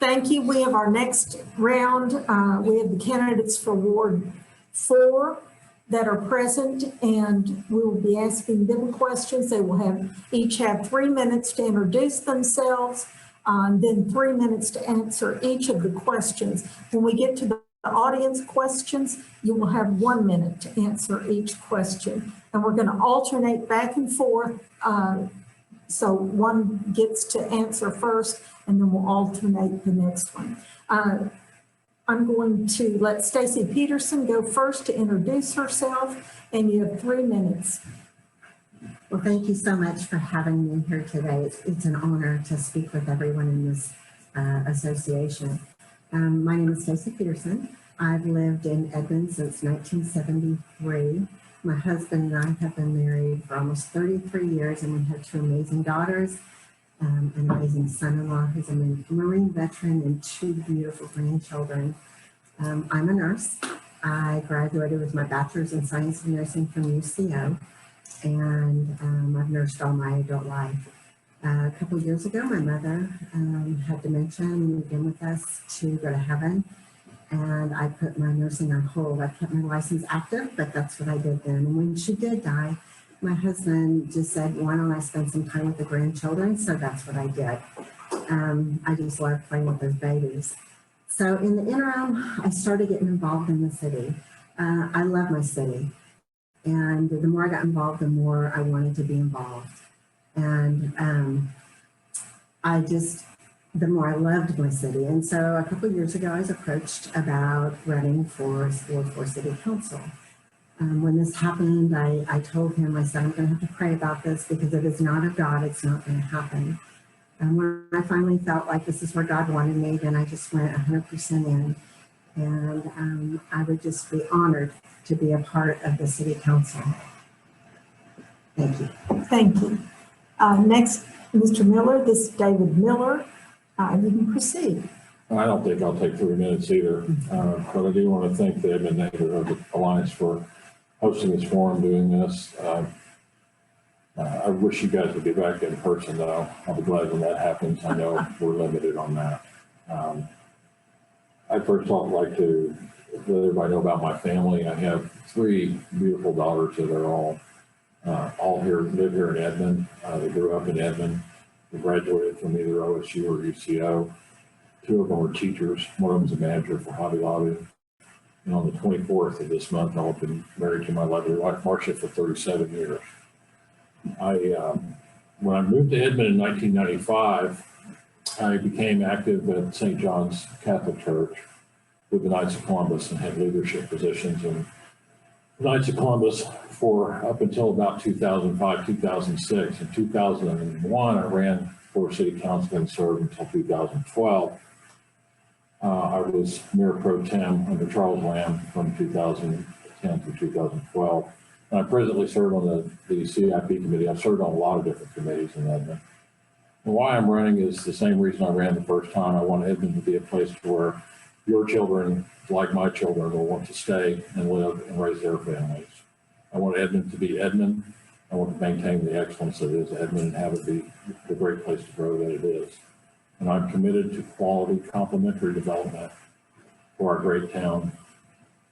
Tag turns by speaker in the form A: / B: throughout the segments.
A: Thank you. We have our next round. We have the candidates for Ward 4 that are present, and we will be asking them questions. They will each have 3 minutes to introduce themselves, then 3 minutes to answer each of the questions. When we get to the audience questions, you will have 1 minute to answer each question. And we're going to alternate back and forth. So one gets to answer first, and then we'll alternate the next one. I'm going to let Stacy Peterson go first to introduce herself, and you have 3 minutes.
B: Well, thank you so much for having me here today. It's an honor to speak with everyone in this association. My name is Stacy Peterson. I've lived in Edmond since 1973. My husband and I have been married for almost 33 years, and we have 2 amazing daughters, an amazing son-in-law who's a Marine veteran, and 2 beautiful grandchildren. I'm a nurse. I graduated with my bachelor's in science and nursing from UCO, and I've nursed all my adult life. A couple of years ago, my mother had dementia and moved in with us to go to heaven. And I put my nursing on hold. I kept my license active, but that's what I did then. And when she did die, my husband just said, why don't I spend some time with the grandchildren? So that's what I did. I just love playing with those babies. So in the interim, I started getting involved in the city. I love my city. And the more I got involved, the more I wanted to be involved. And the more I loved my city. And so a couple of years ago, I was approached about running for Ward 4 City Council. When this happened, I told him, I said, I'm going to have to pray about this because if it's not of God, it's not going to happen. And when I finally felt like this is where God wanted me, then I just went 100% in. And I would just be honored to be a part of the City Council. Thank you.
A: Thank you. Next, Mr. Miller, this is David Miller. You can proceed.
C: I don't think I'll take 3 minutes either, but I do want to thank the Edmond Neighborhood Alliance for hosting this forum, doing this. I wish you guys would be back in person, though. I'll be glad when that happens. I know we're limited on that. I first off like to let everybody know about my family. I have 3 beautiful daughters that are all here, live here in Edmond. They grew up in Edmond. They graduated from either OSU or UCO. 2 of them were teachers. One of them is a manager for Hobby Lobby. And on the 24th of this month, I'll be married to my lovely wife, Marcia, for 37 years. When I moved to Edmond in 1995, I became active at St. John's Catholic Church with the Knights of Columbus and had leadership positions in the Knights of Columbus for up until about 2005, 2006. In 2001, I ran for city council and served until 2012. I was Mayor Pro Tem under Charles Lamb from 2010 through 2012. And I presently serve on the CIP committee. I've served on a lot of different committees in Edmond. And why I'm running is the same reason I ran the first time. I want Edmond to be a place where your children, like my children, will want to stay and live and raise their families. I want Edmond to be Edmond. I want to maintain the excellence that is Edmond and have it be the great place to grow that it is. And I'm committed to quality complementary development for our great town.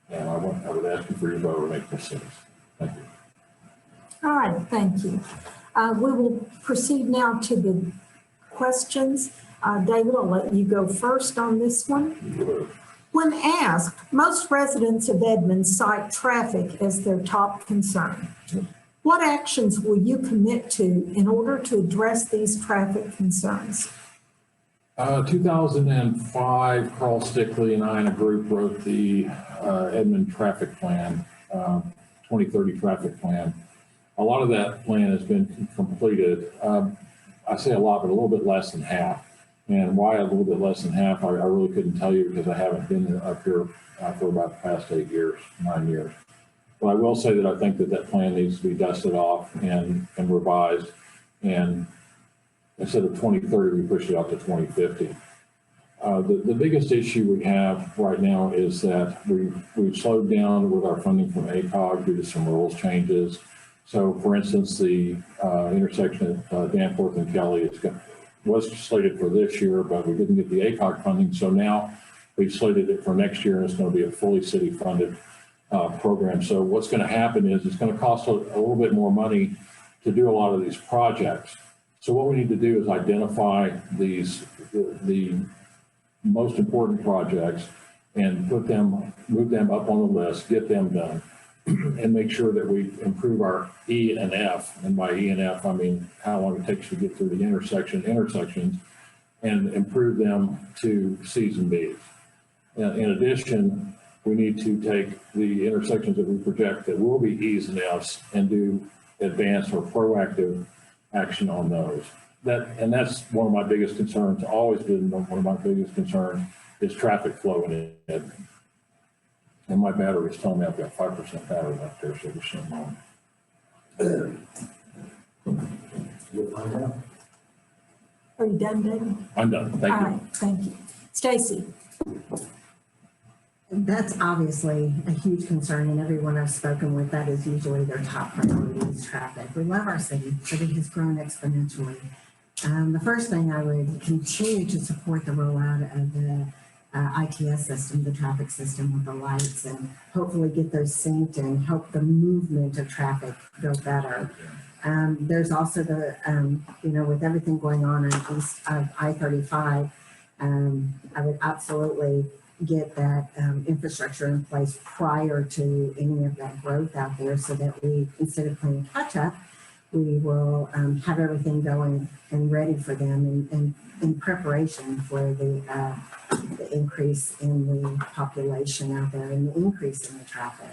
C: And I would ask you for your vote to make this sense. Thank you.
A: All right, thank you. We will proceed now to the questions. David, I'll let you go first on this one. When asked, most residents of Edmond cite traffic as their top concern. What actions will you commit to in order to address these traffic concerns?
C: 2005, Carl Stickley and I and a group wrote the Edmond traffic plan, 2030 traffic plan. A lot of that plan has been completed. I say a lot, but a little bit less than half. And why a little bit less than half, I really couldn't tell you because I haven't been up here for about the past 9 years. But I will say that I think that plan needs to be dusted off and revised. And instead of 2030, we pushed it out to 2050. The biggest issue we have right now is that we've slowed down with our funding from ACOG due to some rules changes. So for instance, the intersection at Danforth and Kelly was slated for this year, but we didn't get the ACOG funding. So now we've slated it for next year, and it's going to be a fully city funded program. So what's going to happen is it's going to cost a little bit more money to do a lot of these projects. So what we need to do is identify the most important projects and move them up on the list, get them done, and make sure that we improve our E and F. And by E and F, I mean how long it takes to get through the intersections, and improve them to C's and B's. In addition, we need to take the intersections that we project that will be E's and F's and do advanced or proactive action on those. That's one of my biggest concerns, always been one of my biggest concerns, is traffic flow in Edmond. And my battery is telling me I've got 5% battery left there, so there's something wrong.
D: You'll find out.
A: Are you done, David?
C: I'm done, thank
A: All
C: you.
A: right, thank you. Stacy?
B: That's obviously a huge concern, and everyone I've spoken with, that is usually their top priority is traffic. We love our city, but it has grown exponentially. The first thing, I would continue to support the rollout of the ITS system, the traffic system with the lights, and hopefully get those synced and help the movement of traffic go better. There's also the, with everything going on east of I-35, I would absolutely get that infrastructure in place prior to any of that growth out there, so that we, instead of playing catch up, we will have everything going and ready for them and in preparation for the increase in the population out there and the increase in the traffic.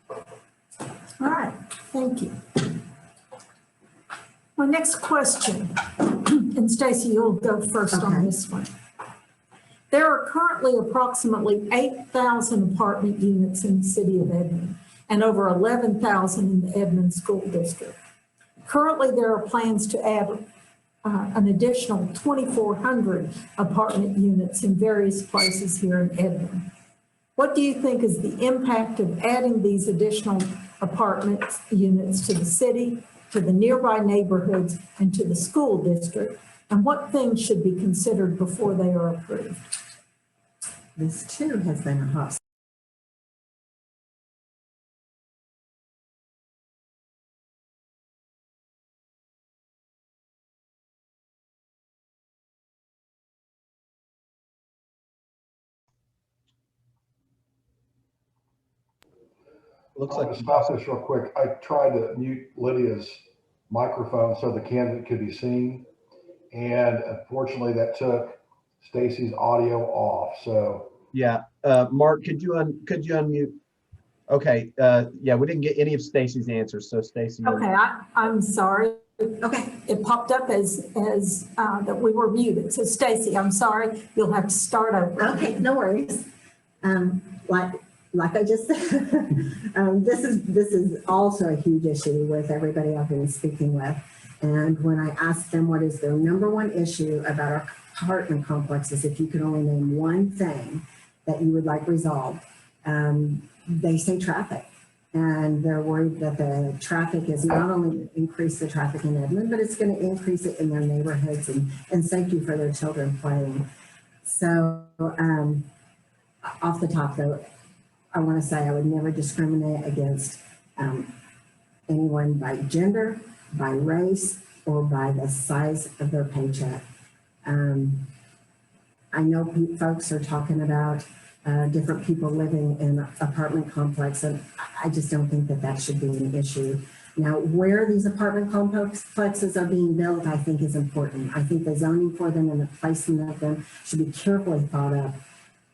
A: All right, thank you. My next question, and Stacy, you'll go first on this one. There are currently approximately 8,000 apartment units in the city of Edmond and over 11,000 in the Edmond School District. Currently, there are plans to add an additional 2,400 apartment units in various places here in Edmond. What do you think is the impact of adding these additional apartment units to the city, to the nearby neighborhoods, and to the school district? And what things should be considered before they are approved?
B: This too has been a hot.
D: Looks
E: I'll
D: like
E: just stop this real quick. I tried to mute Lydia's microphone so the candidate could be seen. And unfortunately that took Stacy's audio off. So
D: yeah. Mark, could you unmute? Okay. Yeah, we didn't get any of Stacy's answers. So Stacy.
A: Okay, I'm sorry.
B: Okay.
A: It popped up as that we were muted. So Stacy, I'm sorry, you'll have to start over.
B: Okay, no worries. Like I just said, this is also a huge issue with everybody I've been speaking with. And when I asked them what is their number one issue about our apartment complexes, if you could only name one thing that you would like resolved, they say traffic. And they're worried that the traffic is not only increase the traffic in Edmond, but it's going to increase it in their neighborhoods and safety for their children playing. So off the top though, I want to say I would never discriminate against anyone by gender, by race, or by the size of their paycheck. I know folks are talking about different people living in an apartment complex, and I just don't think that that should be an issue. Now, where these apartment complexes are being built, I think is important. I think the zoning for them and the placement of them should be carefully thought of.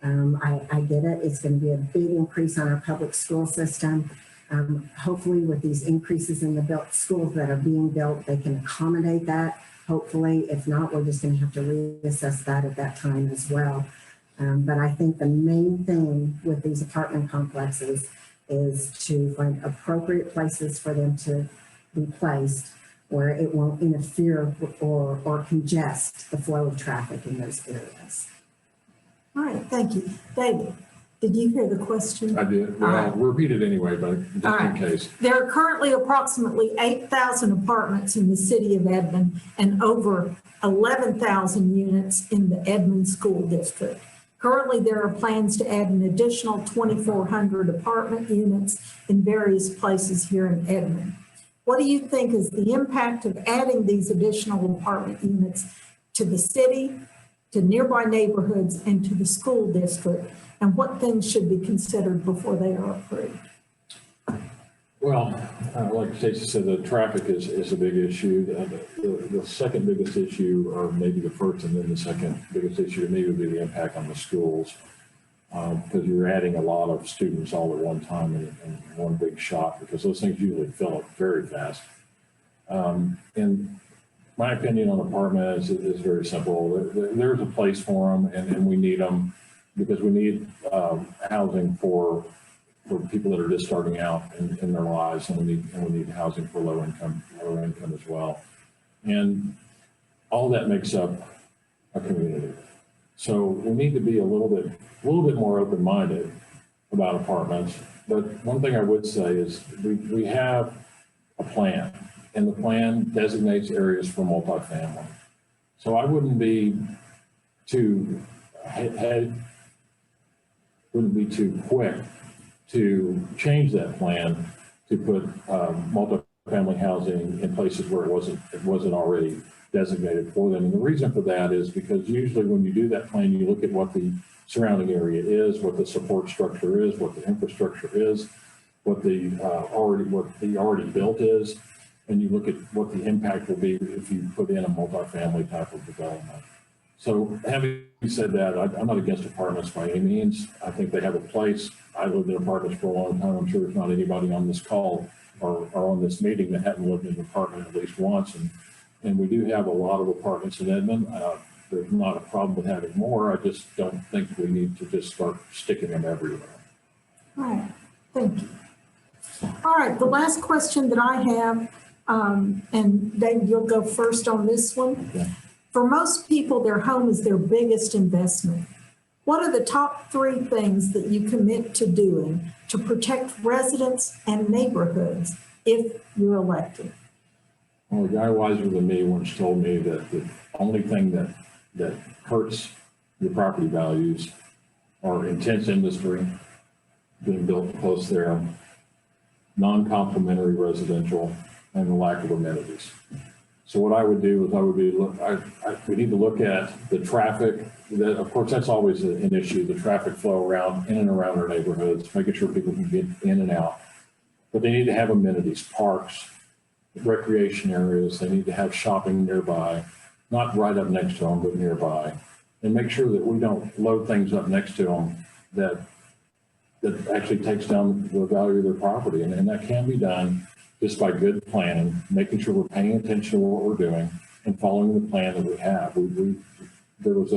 B: I get it. It's going to be a big increase on our public school system. Hopefully with these increases in the built schools that are being built, they can accommodate that. Hopefully, if not, we're just going to have to reassess that at that time as well. But I think the main thing with these apartment complexes is to find appropriate places for them to be placed where it won't interfere or congest the flow of traffic in those areas.
A: All right, thank you. David? Did you hear the question?
C: I did. Well, I'll repeat it anyway, but just
A: All
C: in
A: right.
C: case.
A: There are currently approximately 8,000 apartments in the city of Edmond and over 11,000 units in the Edmond School District. Currently, there are plans to add an additional 2,400 apartment units in various places here in Edmond. What do you think is the impact of adding these additional apartment units to the city, to nearby neighborhoods, and to the school district? And what things should be considered before they are approved?
C: Well, like Stacy said, the traffic is a big issue. The second biggest issue, or maybe the first and then the second biggest issue to me would be the impact on the schools. Because you're adding a lot of students all at one time in one big shot, because those things usually fill up very fast. And my opinion on apartments is very simple. There's a place for them, and we need them because we need housing for people that are just starting out in their lives, and we need housing for low income as well. And all that makes up a community. So we need to be a little bit more open-minded about apartments. But one thing I would say is we have a plan, and the plan designates areas for multifamily. So I wouldn't be too quick to change that plan to put multifamily housing in places where it wasn't already designated for them. And the reason for that is because usually when you do that plan, you look at what the surrounding area is, what the support structure is, what the infrastructure is, what the already built is, and you look at what the impact will be if you put in a multifamily type of development. So having said that, I'm not against apartments by any means. I think they have a place. I lived in apartments for a long time. I'm sure there's not anybody on this call or on this meeting that hadn't lived in an apartment at least once. And we do have a lot of apartments in Edmond. There's not a problem with having more. I just don't think we need to just start sticking them everywhere.
A: All right, thank you. All right, the last question that I have, and Dave, you'll go first on this one.
C: Okay.
A: For most people, their home is their biggest investment. What are the top 3 things that you commit to doing to protect residents and neighborhoods if you're elected?
C: Well, a guy wiser than me once told me that the only thing that hurts your property values are intense industry being built close there, non-complimentary residential, and the lack of amenities. So what I would do is we need to look at the traffic. That, of course, that's always an issue, the traffic flow in and around our neighborhoods, making sure people can get in and out. But they need to have amenities, parks, recreation areas. They need to have shopping nearby, not right up next to them, but nearby. And make sure that we don't load things up next to them that actually takes down the value of their property. And that can be done just by good planning, making sure we're paying attention to what we're doing and following the plan that we have. There was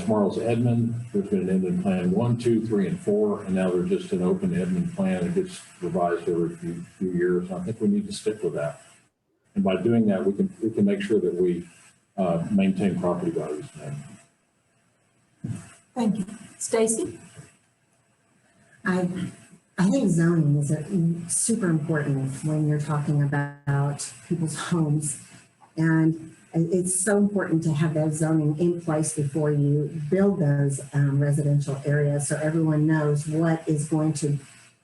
C: tomorrow's Edmond, there's been an Edmond plan 1, 2, 3, and 4, and now there's just an open Edmond plan that gets revised every few years. And I think we need to stick with that. And by doing that, we can make sure that we maintain property values.
A: Thank you. Stacy?
B: I think zoning is super important when you're talking about people's homes. And it's so important to have that zoning in place before you build those residential areas, so everyone knows what is going to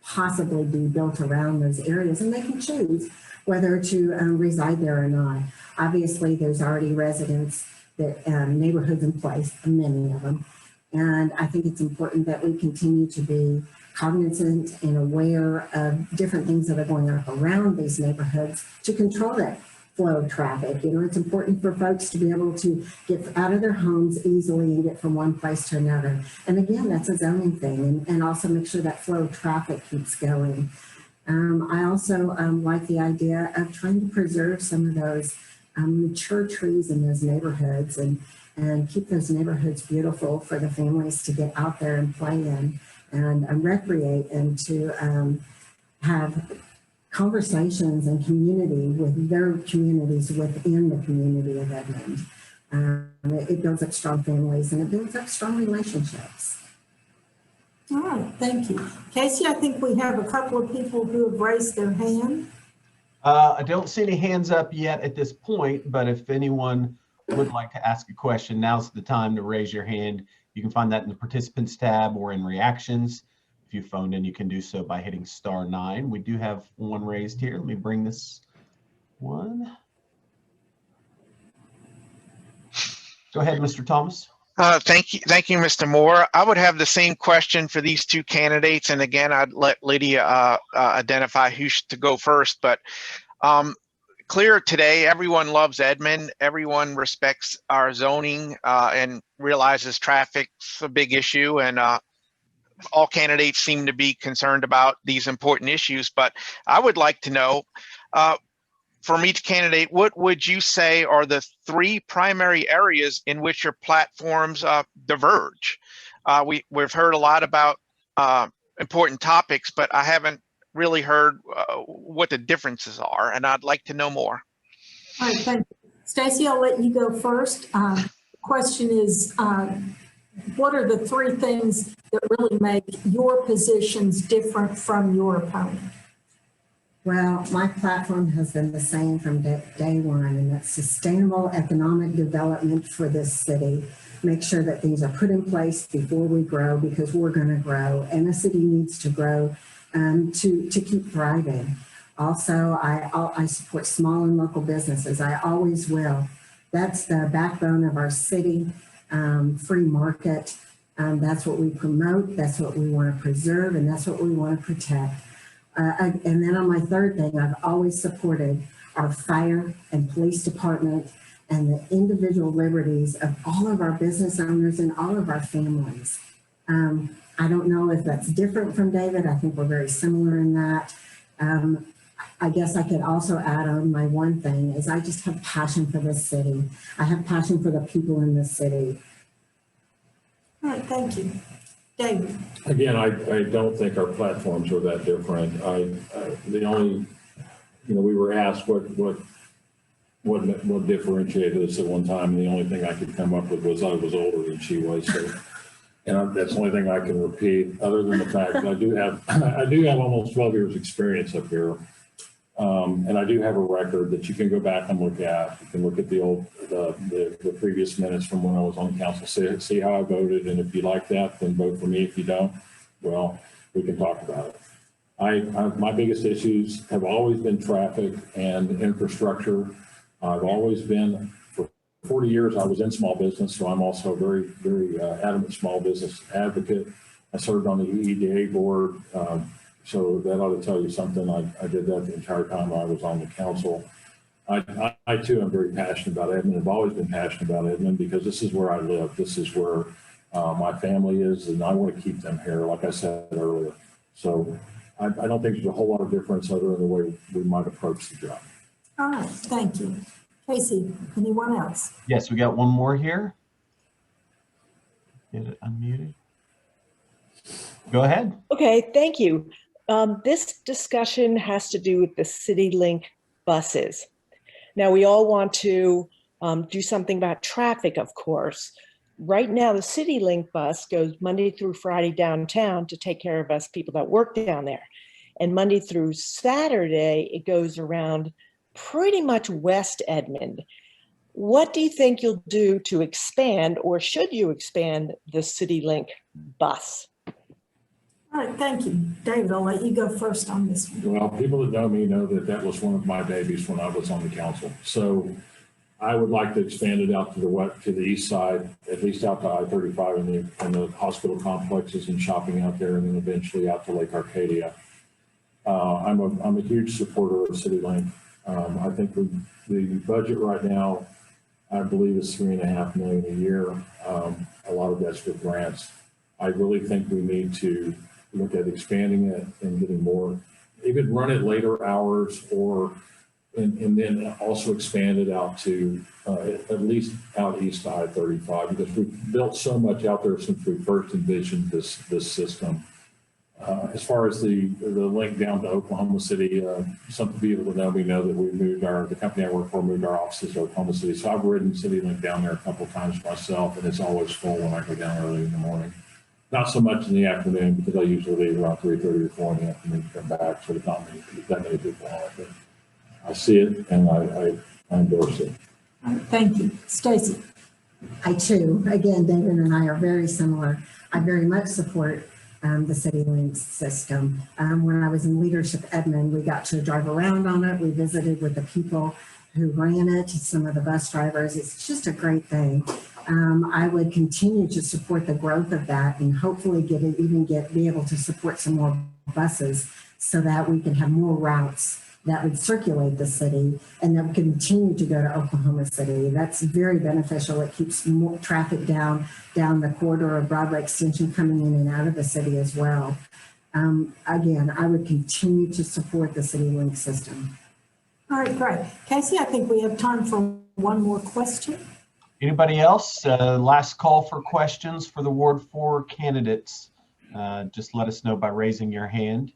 B: possibly be built around those areas, and they can choose whether to reside there or not. Obviously, there's already residents, neighborhoods in place, many of them. And I think it's important that we continue to be cognizant and aware of different things that are going on around these neighborhoods to control that flow of traffic. You know, it's important for folks to be able to get out of their homes easily and get from one place to another. And again, that's a zoning thing, and also make sure that flow of traffic keeps going. I also like the idea of trying to preserve some of those mature trees in those neighborhoods and keep those neighborhoods beautiful for the families to get out there and play in and recreate, and to have conversations and community with their communities within the community of Edmond. It builds up strong families and it builds up strong relationships.
A: All right, thank you. Casey, I think we have a couple of people who have raised their hand.
D: I don't see any hands up yet at this point, but if anyone would like to ask a question, now's the time to raise your hand. You can find that in the participants tab or in reactions. If you phoned in, you can do so by hitting *9. We do have one raised here. Let me bring this one. Go ahead, Mr. Thomas.
F: Thank you, Mr. Moore. I would have the same question for these two candidates. And again, I'd let Lydia identify who's to go first. But clear today, everyone loves Edmond. Everyone respects our zoning and realizes traffic's a big issue. And all candidates seem to be concerned about these important issues. But I would like to know, from each candidate, what would you say are the three primary areas in which your platforms diverge? We've heard a lot about important topics, but I haven't really heard what the differences are, and I'd like to know more.
A: All right, thank you. Stacy, I'll let you go first. The question is, what are the three things that really make your positions different from your opponent?
B: Well, my platform has been the same from day one, and that's sustainable economic development for this city. Make sure that things are put in place before we grow, because we're going to grow, and the city needs to grow to keep thriving. Also, I support small and local businesses. I always will. That's the backbone of our city, free market. That's what we promote. That's what we want to preserve, and that's what we want to protect. And then on my third thing, I've always supported our fire and police department and the individual liberties of all of our business owners and all of our families. I don't know if that's different from David. I think we're very similar in that. I guess I could also add on, my one thing is I just have passion for this city. I have passion for the people in this city.
A: All right, thank you. David.
C: Again, I don't think our platforms are that different. The only, we were asked what differentiated us at one time, and the only thing I could come up with was I was older than she was. So, and that's the only thing I can repeat, other than the fact that I do have almost 12 years experience up here. And I do have a record that you can go back and look at. You can look at the previous minutes from when I was on council, see how I voted. And if you like that, then vote for me. If you don't, well, we can talk about it. My biggest issues have always been traffic and infrastructure. I've always been, for 40 years, I was in small business. So I'm also a very, very adamant small business advocate. I served on the EEDA board. So that ought to tell you something. I did that the entire time I was on the council. I too am very passionate about Edmond. I've always been passionate about Edmond because this is where I live. This is where my family is, and I want to keep them here, like I said earlier. So I don't think there's a whole lot of difference other than the way we might approach the job.
A: All right, thank you. Casey, anyone else?
D: Yes, we got one more here. Get it unmuted. Go ahead.
G: Okay, thank you. This discussion has to do with the CityLink buses. Now, we all want to do something about traffic, of course. Right now, the CityLink bus goes Monday through Friday downtown to take care of us people that work down there. And Monday through Saturday, it goes around pretty much West Edmond. What do you think you'll do to expand, or should you expand, the CityLink bus?
A: All right, thank you. David, I'll let you go first on this one.
C: Well, people that know me know that was one of my babies when I was on the council. So I would like to expand it out to the east side, at least out to I-35 and the hospital complexes and shopping out there, and then eventually out to Lake Arcadia. I'm a huge supporter of CityLink. I think the budget right now, I believe, is $3.5 million a year. A lot of that's with grants. I really think we need to look at expanding it and getting more, even run it later hours, and then also expand it out to at least out east I-35, because we've built so much out there since we first envisioned this system. As far as the link down to Oklahoma City, some people that know me know that we moved the company I work for moved our offices to Oklahoma City. So I've ridden CityLink down there a couple of times myself, and it's always full when I go down early in the morning. Not so much in the afternoon because I usually leave around 3:30 or 4 in the afternoon to come back, so there's not that many people on it. But I see it and I endorse it.
A: All right, thank you. Stacy?
B: I too, again, David and I are very similar. I very much support the CityLink system. When I was in leadership Edmond, we got to drive around on it. We visited with the people who ran it, some of the bus drivers. It's just a great thing. I would continue to support the growth of that and hopefully be able to support some more buses so that we can have more routes that would circulate the city and that would continue to go to Oklahoma City. That's very beneficial. It keeps more traffic down the corridor of Broadway Extension coming in and out of the city as well. Again, I would continue to support the CityLink system.
A: All right, great. Casey, I think we have time for one more question.
D: Anybody else? Last call for questions for the Ward 4 candidates. Just let us know by raising your hand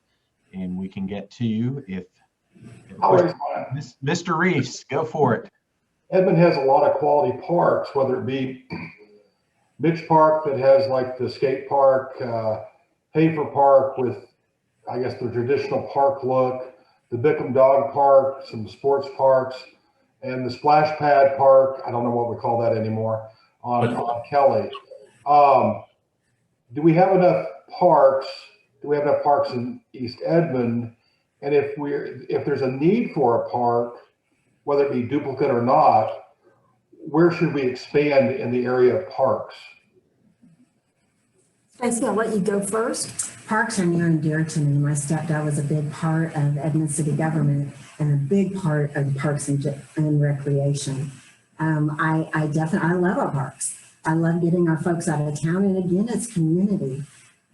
D: and we can get to you.
E: I'll raise mine.
D: Mr. Reese, go for it.
E: Edmond has a lot of quality parks, whether it be Mitch Park that has like the skate park, Hafer Park with, I guess, the traditional park look, the Bickham Dog Park, some sports parks, and the Splash Pad Park. I don't know what we call that anymore on Kelly. Do we have enough parks? Do we have enough parks in East Edmond? And if there's a need for a park, whether it be duplicate or not, where should we expand in the area of parks?
A: Stacey, I'll let you go first.
B: Parks are near and dear to me. My stepdad was a big part of Edmond city government and a big part of parks and recreation. I love our parks. I love getting our folks out of town. And again, it's community.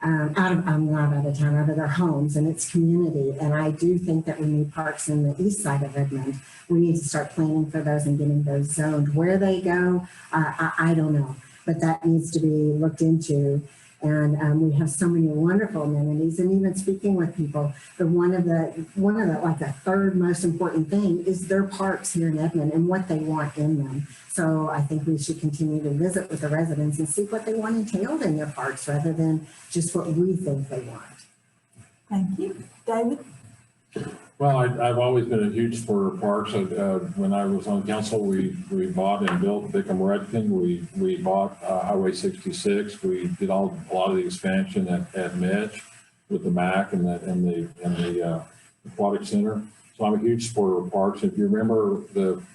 B: I'm not out of town, out of their homes, and it's community. And I do think that we need parks in the east side of Edmond. We need to start planning for those and getting those zoned. Where they go, I don't know, but that needs to be looked into. And we have so many wonderful amenities. And even speaking with people, one of the like the third most important thing is their parks here in Edmond and what they want in them. So I think we should continue to visit with the residents and see what they want entailed in their parks rather than just what we think they want.
A: Thank you. David?
C: Well, I've always been a huge supporter of parks. When I was on council, we bought and built Bickham Redken. We bought Highway 66. We did a lot of the expansion at Mitch with the MAC and the aquatic center. So I'm a huge supporter of parks. If you remember,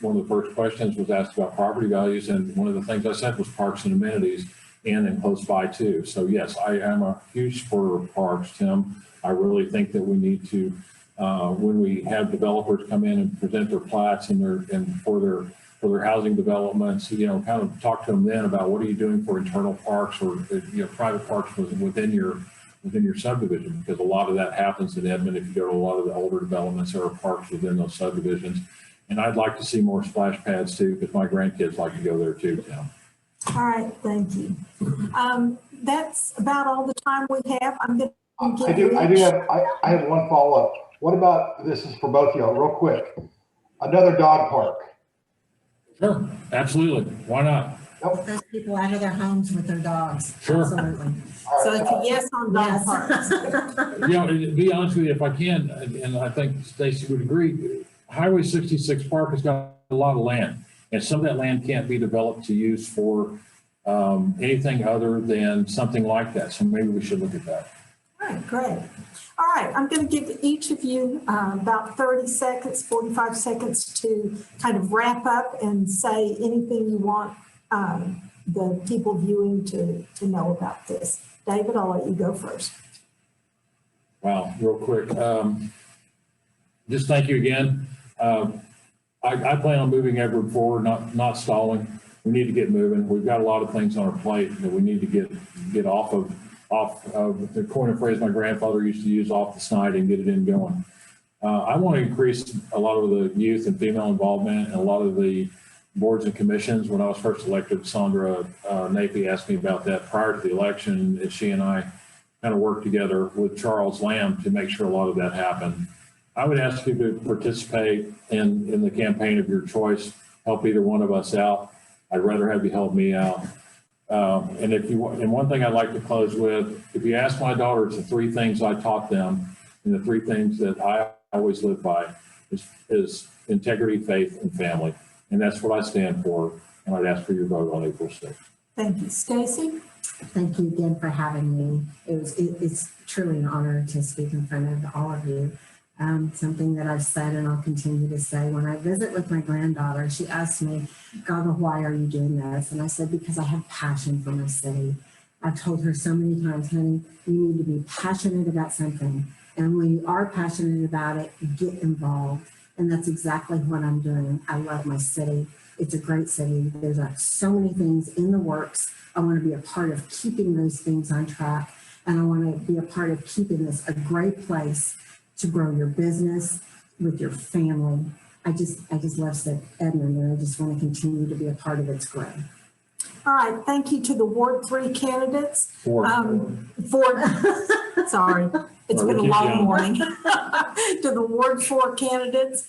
C: one of the first questions was asked about property values, and one of the things I said was parks and amenities, and then close by too. So yes, I am a huge supporter of parks, Tim. I really think that we need to. When we have developers come in and present their plats and for their housing developments, kind of talk to them then about what are you doing for internal parks or private parks within your subdivision, because a lot of that happens in Edmond. If you go to a lot of the older developments, there are parks within those subdivisions, and I'd like to see more splash pads too, because my grandkids like to go there too. Tim.
A: All right, thank you. That's about all the time we have. I'm going to
E: I have one follow-up. What about, this is for both of y'all, real quick, another dog park?
C: Sure, absolutely. Why not?
B: Get those people out of their homes with their dogs.
C: Sure.
B: Absolutely.
A: So it's a yes on dog parks.
C: To be honest with you, if I can, and I think Stacy would agree, Highway 66 Park has got a lot of land, and some of that land can't be developed to use for anything other than something like that. So maybe we should look at that.
A: All right, great. All right, I'm going to give each of you about 30 seconds, 45 seconds to kind of wrap up and say anything you want the people viewing to know about this. David, I'll let you go first.
C: Wow, real quick. Just thank you again. I plan on moving Edward forward, not stalling. We need to get moving. We've got a lot of things on our plate that we need to get off of the coin of phrase my grandfather used to use, off the snide, and get it in going. I want to increase a lot of the youth and female involvement and a lot of the boards and commissions. When I was first elected, Sandra Napi asked me about that prior to the election, and she and I kind of worked together with Charles Lamb to make sure a lot of that happened. I would ask you to participate in the campaign of your choice. Help either one of us out. I'd rather have you help me out. And if you want, and one thing I'd like to close with, if you ask my daughters the three things I taught them, and the three things that I always live by is integrity, faith, and family. And that's what I stand for. And I'd ask for your vote on April 6th.
A: Thank you. Stacy?
B: Thank you again for having me. It's truly an honor to speak in front of all of you. Something that I've said and I'll continue to say, when I visit with my granddaughter, she asks me, Gaga, why are you doing this? And I said, because I have passion for my city. I've told her so many times, honey, you need to be passionate about something. And when you are passionate about it, get involved. And that's exactly what I'm doing. I love my city. It's a great city. There's so many things in the works. I want to be a part of keeping those things on track. And I want to be a part of keeping this a great place to grow your business with your family. I just love Edmond, and I just want to continue to be a part of its growth.
A: All right, thank you to the Ward 3 candidates.
C: Four.
A: Sorry, it's been a long
C: Young.
A: morning. To the Ward 4 candidates